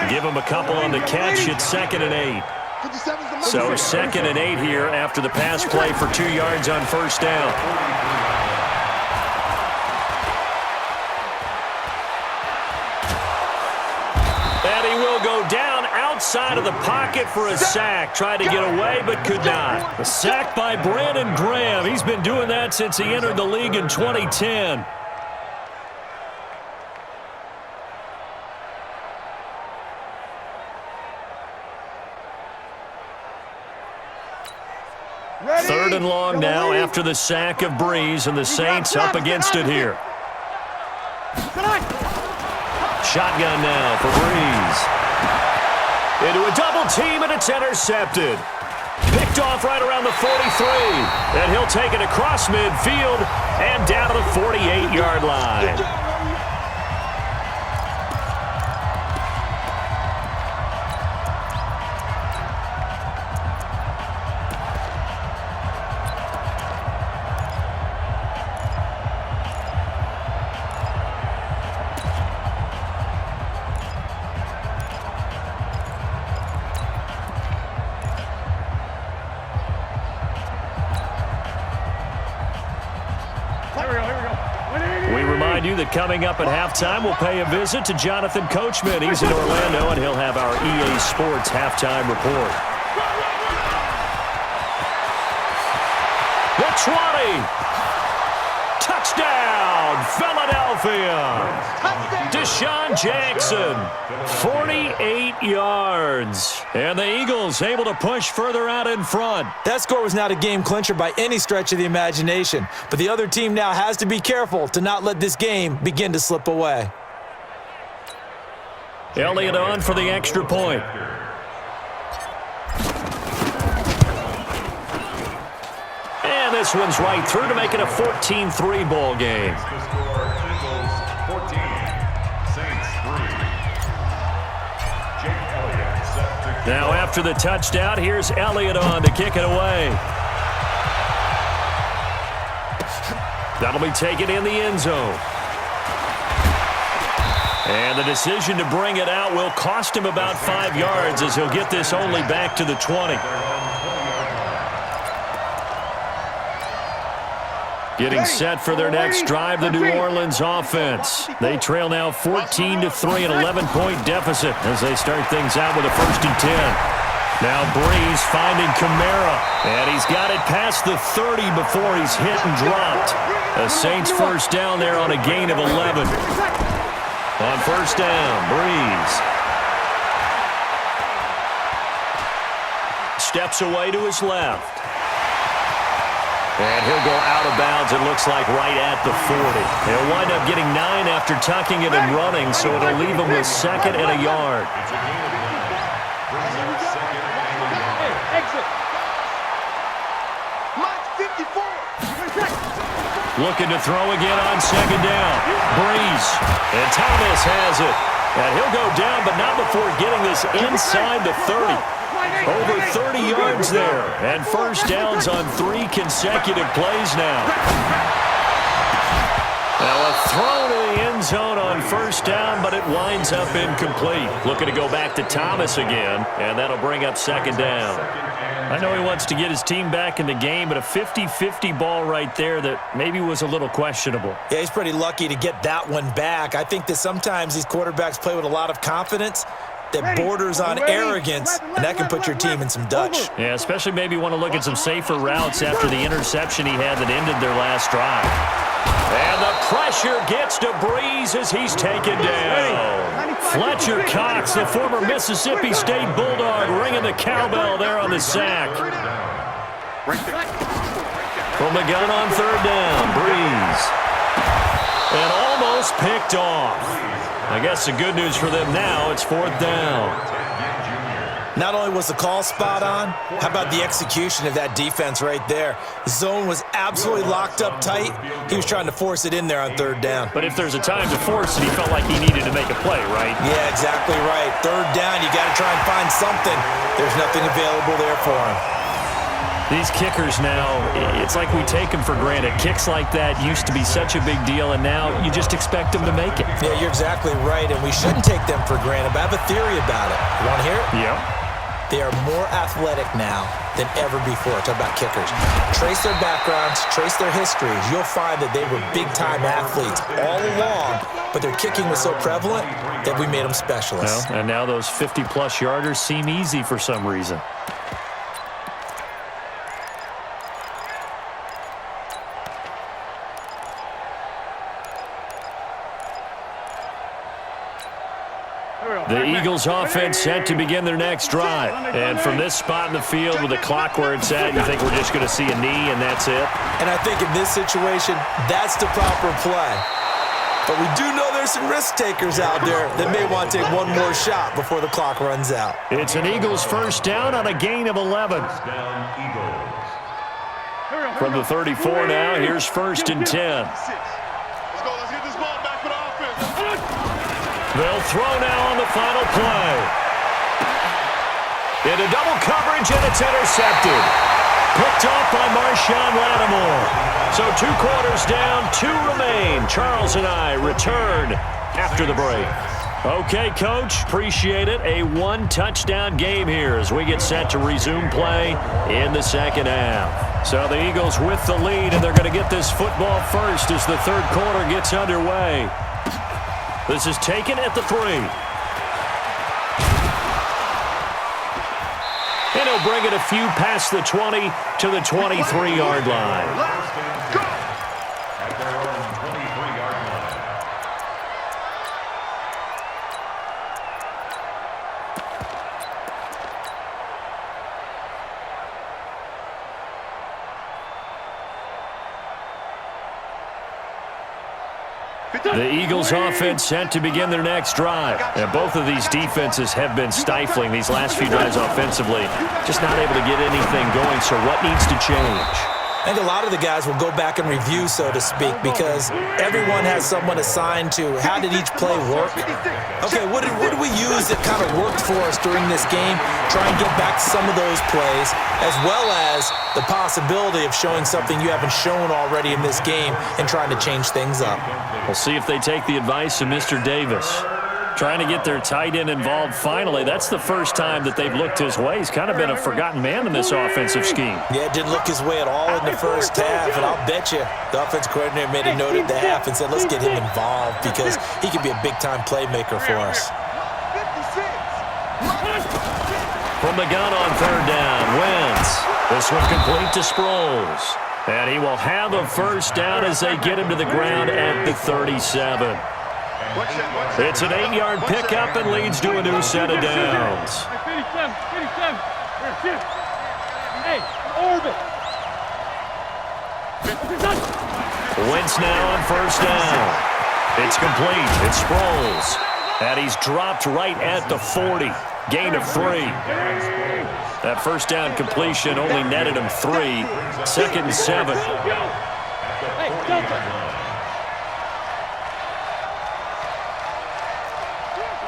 Give him a couple on the catch. It's 2nd and 8. So 2nd and 8 here after the pass play for 2 yards on 1st down. And he will go down outside of the pocket for a sack. Tried to get away but could not. A sack by Brandon Graham. He's been doing that since he entered the league in 2010. Ready. 3rd and long now after the sack of Breeze, and the Saints up against it here. Shotgun now for Breeze. Into a double team, and it's intercepted. Picked off right around the 43. And he'll take it across midfield and down to the 48-yard line. That coming up at halftime, we'll pay a visit to Jonathan Coachman. He's in Orlando, and he'll have our EA Sports halftime report. The 20. Touchdown, Philadelphia. Deshaun Jackson, 48 yards. And the Eagles able to push further out in front. That score was not a game clincher by any stretch of the imagination. But the other team now has to be careful to not let this game begin to slip away. Elliott on for the extra point. And this one's right through to make it a 14-3 ball game. Now after the touchdown, here's Elliott on to kick it away. That'll be taken in the end zone. And the decision to bring it out will cost him about 5 yards as he'll get this only back to the 20. Getting set for their next drive, the New Orleans offense. They trail now 14-3, an 11-point deficit as they start things out with a 1st and 10. Now Breeze finding Kamara, and he's got it past the 30 before he's hit and dropped. The Saints 1st down there on a gain of 11. On 1st down, Breeze steps away to his left. And he'll go out of bounds, it looks like, right at the 40. He'll wind up getting 9 after tucking it and running, so it'll leave him with 2nd and a yard. Looking to throw again on 2nd down. Breeze. And Thomas has it. And he'll go down, but not before getting this inside the 30. Over 30 yards there, and 1st downs on 3 consecutive plays now. Now a throw to the end zone on 1st down, but it winds up incomplete. Looking to go back to Thomas again, and that'll bring up 2nd down. I know he wants to get his team back in the game, but a 50-50 ball right there that maybe was a little questionable. Yeah, he's pretty lucky to get that one back. I think that sometimes these quarterbacks play with a lot of confidence that borders on arrogance, and that can put your team in some Dutch. Yeah, especially maybe want to look at some safer routes after the interception he had that ended their last drive. And the pressure gets to Breeze as he's taken down. Fletcher Cox, the former Mississippi State Bulldog, ringing the cowbell there on the sack. From the gun on 3rd down, Breeze. And almost picked off. I guess the good news for them now, it's 4th down. Not only was the call spot on, how about the execution of that defense right there? The zone was absolutely locked up tight. He was trying to force it in there on 3rd down. But if there's a time to force it, he felt like he needed to make a play, right? Yeah, exactly right. 3rd down, you got to try and find something. There's nothing available there for him. These kickers now, it's like we take them for granted. Kicks like that used to be such a big deal, and now you just expect them to make it. Yeah, you're exactly right, and we shouldn't take them for granted, but I have a theory about it. You want to hear it? Yeah. They are more athletic now than ever before. Talk about kickers. Trace their backgrounds, trace their histories. You'll find that they were big-time athletes all along, but their kicking was so prevalent that we made them specialists. Well, and now those 50-plus yarders seem easy for some reason. The Eagles offense set to begin their next drive. And from this spot in the field with the clock where it's at, you think we're just going to see a knee and that's it? And I think in this situation, that's the proper play. But we do know there's some risk takers out there that may want to take one more shot before the clock runs out. It's an Eagles first down on a gain of 11. From the 34 now, here's first and 10. They'll throw now on the final play. Into double coverage, and it's intercepted. Picked off by Marshawn Lattimore. So 2 quarters down, 2 remain. Charles and I return after the break. Okay, Coach, appreciate it. A 1-touchdown game here as we get set to resume play in the second half. So the Eagles with the lead, and they're going to get this football first as the third quarter gets underway. This is taken at the 3. And he'll bring it a few past the 20 to the 23-yard line. Let's go! At their own 23-yard line. The Eagles offense set to begin their next drive. And both of these defenses have been stifling these last few drives offensively. Just not able to get anything going, so what needs to change? I think a lot of the guys will go back and review, so to speak, because everyone has someone assigned to how did each play work. Okay, what did we use that kind of worked for us during this game? Try and get back to some of those plays, as well as the possibility of showing something you haven't shown already in this game and trying to change things up. We'll see if they take the advice of Mr. Davis. Trying to get their tight end involved finally. That's the first time that they've looked his way. He's kind of been a forgotten man in this offensive scheme. Yeah, it didn't look his way at all in the first half, and I'll bet you the offense coordinator made a note at the half and said, let's get him involved because he could be a big-time playmaker for us. From the gun on third down, Wentz. This one complete to Sproles. And he will have a first down as they get him to the ground at the 37. It's an 8-yard pickup and leads to a new set of downs. Wentz now on first down. It's complete. It's Sproles. And he's dropped right at the 40. Gain of 3. That first down completion only netted him 3. Second and 7.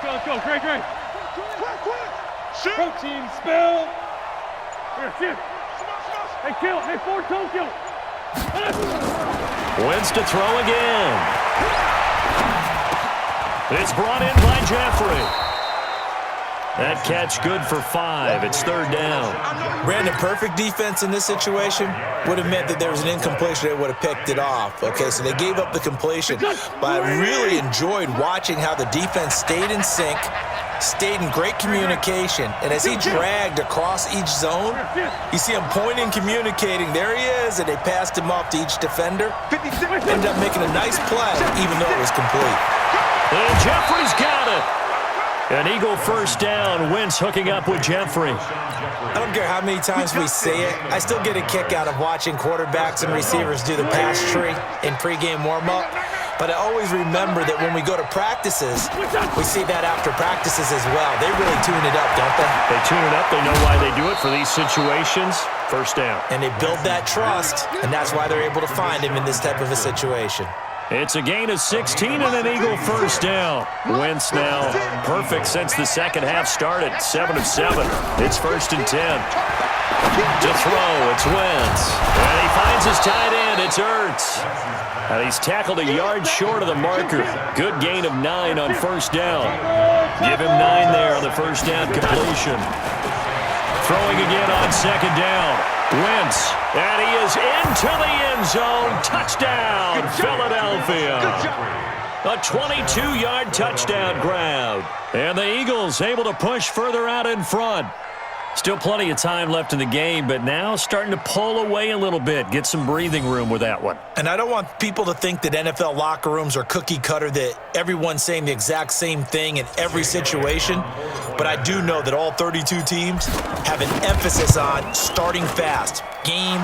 Let's go, Greg. Quick. Shoot. Protein spill. Here, shoot. Hey, kill. Hey, Ford, don't kill. Wentz to throw again. It's brought in by Jeffrey. That catch good for 5. It's third down. Brandon, perfect defense in this situation would have meant that there was an incompletion. They would have picked it off. Okay, so they gave up the completion. But I really enjoyed watching how the defense stayed in sync, stayed in great communication. And as he dragged across each zone, you see him pointing, communicating. There he is, and they passed him off to each defender. Ended up making a nice play, even though it was complete. And Jeffrey's got it. An Eagle first down. Wentz hooking up with Jeffrey. I don't care how many times we say it. I still get a kick out of watching quarterbacks and receivers do the pass tree in pregame warm-up. But I always remember that when we go to practices, we see that after practices as well. They really tune it up, don't they? They tune it up. They know why they do it for these situations. First down. And they build that trust, and that's why they're able to find him in this type of a situation. It's a gain of 16 and an Eagle first down. Wentz now perfect since the second half started. 7 of 7. It's first and 10. To throw, it's Wentz. And he finds his tight end, it's Ertz. And he's tackled a yard short of the marker. Good gain of 9 on first down. Give him 9 there on the first down completion. Throwing again on second down. Wentz, and he is into the end zone. Touchdown, Philadelphia. A 22-yard touchdown grab. And the Eagles able to push further out in front. Still plenty of time left in the game, but now starting to pull away a little bit. Get some breathing room with that one. And I don't want people to think that NFL locker rooms are cookie cutter, that everyone's saying the exact same thing in every situation. But I do know that all 32 teams have an emphasis on starting fast. Game,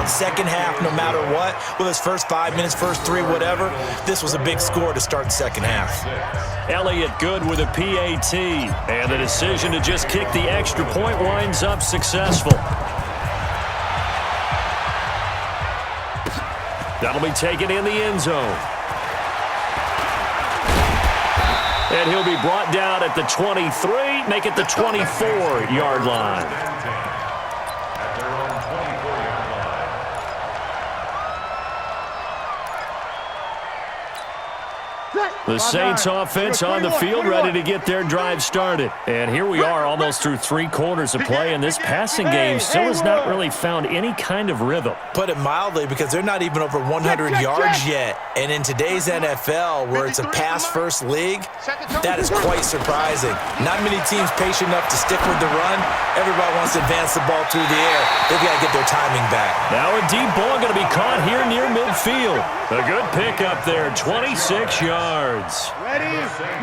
second half, no matter what. Whether it's first 5 minutes, first 3, whatever. This was a big score to start the second half. Elliott good with a PAT. And the decision to just kick the extra point winds up successful. That'll be taken in the end zone. And he'll be brought down at the 23, make it the 24-yard line. The Saints offense on the field, ready to get their drive started. And here we are almost through 3 quarters of play, and this passing game still has not really found any kind of rhythm. Put it mildly, because they're not even over 100 yards yet. And in today's NFL, where it's a pass-first league, that is quite surprising. Not many teams patient enough to stick with the run. Everybody wants to advance the ball through the air. They've got to get their timing back. Now a deep ball going to be caught here near midfield. A good pickup there, 26 yards.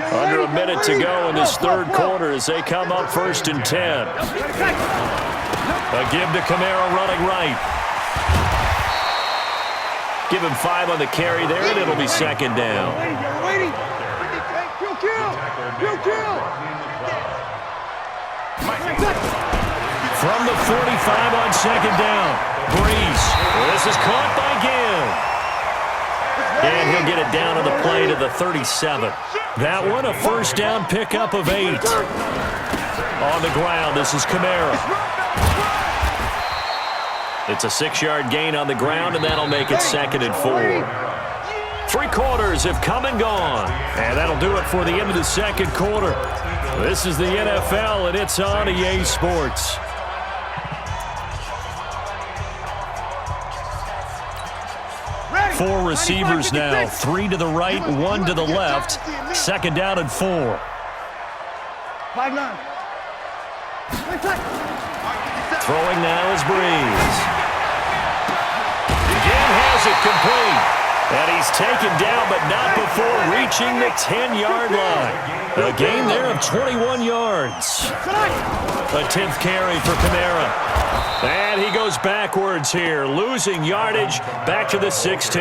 Under a minute to go in this third quarter as they come up 1st and 10. A give to Kamara running right. Give him 5 on the carry there, and it'll be second down. From the 45 on second down. Breeze. This is caught by Gill. And he'll get it down on the play to the 37. That one, a first down pickup of 8. On the ground, this is Kamara. It's a 6-yard gain on the ground, and that'll make it 2nd and 4. 3 quarters have come and gone. And that'll do it for the end of the second quarter. This is the NFL, and it's on EA Sports. Four receivers now, 3 to the right, 1 to the left. 2nd down and 4. 5-9. Throwing now is Breeze. Again has it complete. And he's taken down, but not before reaching the 10-yard line. A gain there of 21 yards. A 10th carry for Kamara. And he goes backwards here, losing yardage back to the 16.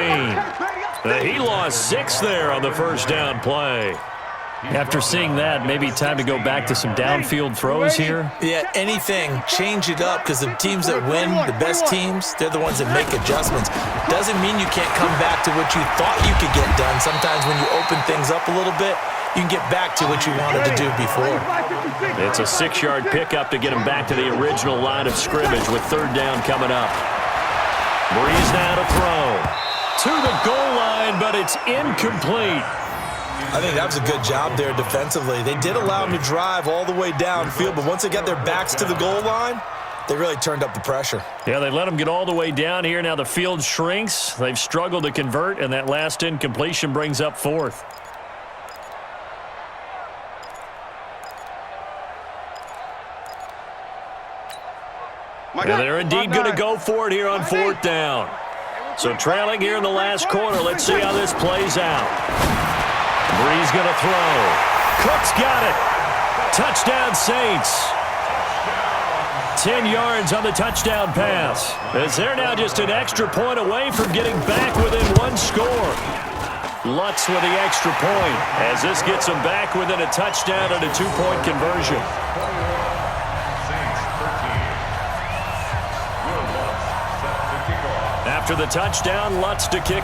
He lost 6 there on the first down play. After seeing that, maybe time to go back to some downfield throws here. Yeah, anything. Change it up, because the teams that win, the best teams, they're the ones that make adjustments. Doesn't mean you can't come back to what you thought you could get done. Sometimes when you open things up a little bit, you can get back to what you wanted to do before. It's a 6-yard pickup to get him back to the original line of scrimmage with 3rd down coming up. Breeze now to throw. To the goal line, but it's incomplete. I think that was a good job there defensively. They did allow them to drive all the way downfield, but once they got their backs to the goal line, they really turned up the pressure. Yeah, they let them get all the way down here. Now the field shrinks. They've struggled to convert, and that last incompletion brings up 4th. And they're indeed going to go for it here on 4th down. So trailing here in the last quarter. Let's see how this plays out. Breeze going to throw. Cook's got it. Touchdown Saints. 10 yards on the touchdown pass. As they're now just an extra point away from getting back within 1 score. Lutz with the extra point as this gets them back within a touchdown and a 2-point conversion. After the touchdown, Lutz to kick.